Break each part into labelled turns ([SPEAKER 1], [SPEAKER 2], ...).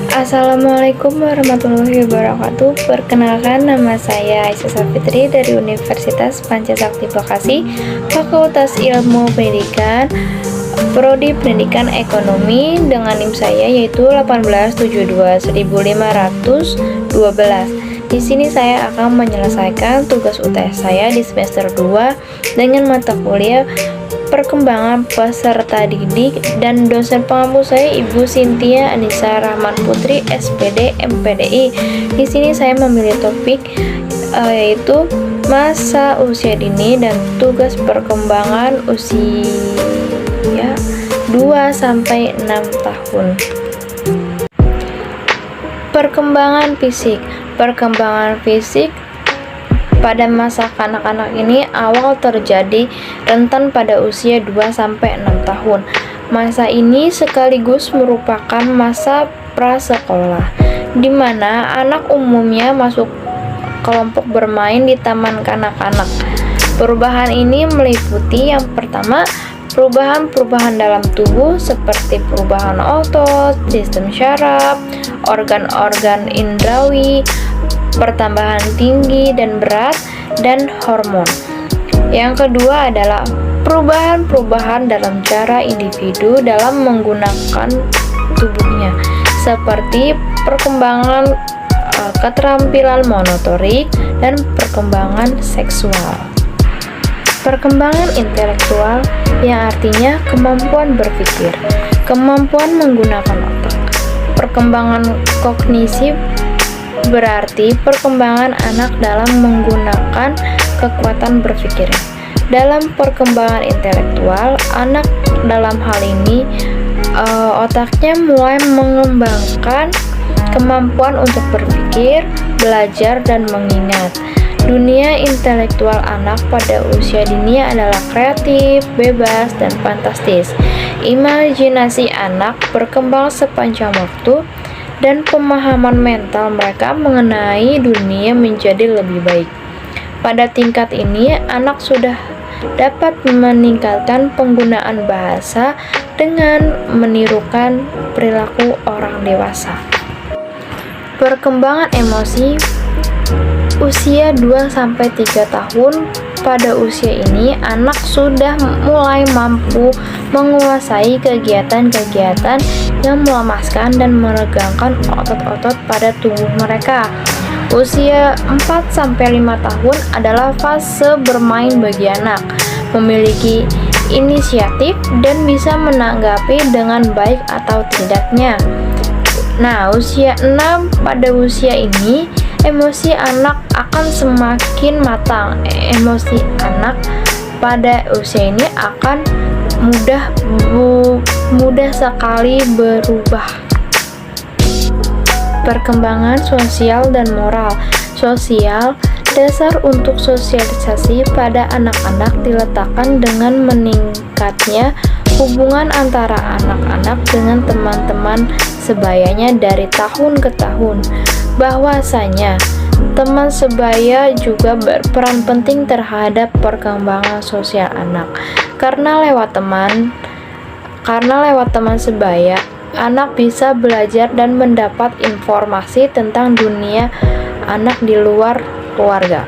[SPEAKER 1] Assalamualaikum warahmatullahi wabarakatuh. Perkenalkan, nama saya Aisyah Safitri dari Universitas Pancasakti Bekasi, Fakultas Ilmu Pendidikan, Prodi Pendidikan Ekonomi, dengan NIM saya yaitu 18721.512. Di sini saya akan menyelesaikan tugas UTS saya di semester 2 dengan mata kuliah perkembangan peserta didik, dan dosen pengampu saya Ibu Cynthia Anissa Rahman Putri, SPD MPDI. Di sini saya memilih topik yaitu masa usia dini dan tugas perkembangan usia 2 sampai 6 tahun. Perkembangan fisik pada masa kanak-kanak ini awal terjadi rentan pada usia 2-6 tahun. Masa ini sekaligus merupakan masa prasekolah, di mana anak umumnya masuk kelompok bermain di taman kanak-kanak. Perubahan ini meliputi yang pertama, perubahan dalam tubuh seperti perubahan otot, sistem syaraf, organ-organ indrawi, pertambahan tinggi dan berat, dan hormon. Yang kedua adalah perubahan dalam cara individu dalam menggunakan tubuhnya, seperti perkembangan keterampilan motorik dan perkembangan seksual. Perkembangan intelektual, yang artinya kemampuan berpikir, kemampuan menggunakan otak. Perkembangan kognitif berarti perkembangan anak dalam menggunakan kekuatan berpikir. Dalam perkembangan intelektual, anak dalam hal ini otaknya mulai mengembangkan kemampuan untuk berpikir, belajar, dan mengingat. Dunia intelektual anak pada usia dini adalah kreatif, bebas, dan fantastis. Imajinasi anak berkembang sepanjang waktu, dan pemahaman mental mereka mengenai dunia menjadi lebih baik. Pada tingkat ini, anak sudah dapat meningkatkan penggunaan bahasa dengan menirukan perilaku orang dewasa. Perkembangan emosi usia 2-3 tahun. Pada usia ini, anak sudah mulai mampu menguasai kegiatan-kegiatan yang melemaskan dan meregangkan otot-otot pada tubuh mereka. Usia 4-5 tahun adalah fase bermain bagi anak, memiliki inisiatif dan bisa menanggapi dengan baik atau tidaknya. Nah, usia 6, pada usia ini emosi anak akan semakin matang. Emosi anak pada usia ini akan mudah sekali berubah. Perkembangan sosial dan moral. Sosial, dasar untuk sosialisasi pada anak-anak diletakkan dengan meningkatnya hubungan antara anak-anak dengan teman-teman sebayanya dari tahun ke tahun. Bahwasanya teman sebaya juga berperan penting terhadap perkembangan sosial anak, karena lewat teman sebaya anak bisa belajar dan mendapat informasi tentang dunia anak di luar keluarga.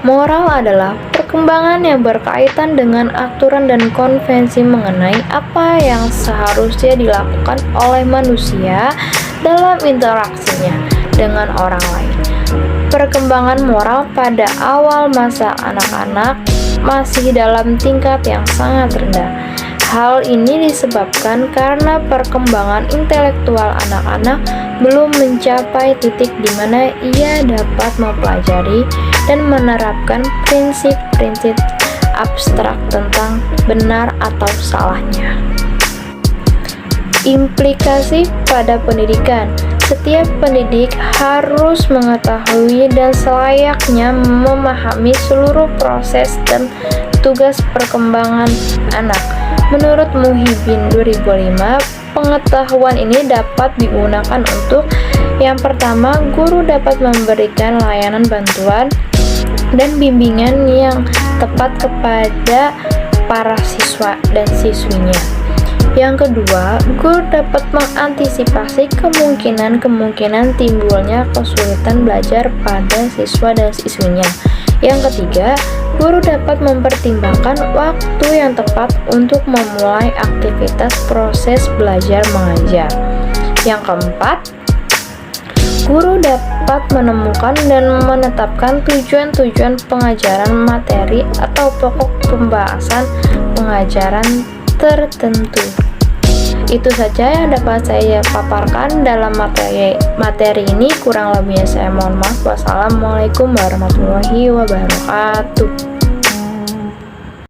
[SPEAKER 1] Moral adalah perkembangan yang berkaitan dengan aturan dan konvensi mengenai apa yang seharusnya dilakukan oleh manusia dalam interaksinya dengan orang lain. Perkembangan moral pada awal masa anak-anak masih dalam tingkat yang sangat rendah. Hal ini disebabkan karena perkembangan intelektual anak-anak belum mencapai titik di mana ia dapat mempelajari dan menerapkan prinsip-prinsip abstrak tentang benar atau salahnya. Implikasi pada pendidikan. Setiap pendidik harus mengetahui dan selayaknya memahami seluruh proses dan tugas perkembangan anak. Menurut Muhyiddin 2005, pengetahuan ini dapat digunakan untuk yang pertama, guru dapat memberikan layanan bantuan dan bimbingan yang tepat kepada para siswa dan siswinya. Yang kedua, guru dapat mengantisipasi kemungkinan-kemungkinan timbulnya kesulitan belajar pada siswa dan siswinya. Yang ketiga, guru dapat mempertimbangkan waktu yang tepat untuk memulai aktivitas proses belajar mengajar. Yang keempat, guru dapat menemukan dan menetapkan tujuan-tujuan pengajaran materi atau pokok pembahasan pengajaran tertentu. Itu saja yang dapat saya paparkan dalam materi ini. Kurang lebihnya saya mohon maaf. Wassalamualaikum warahmatullahi wabarakatuh.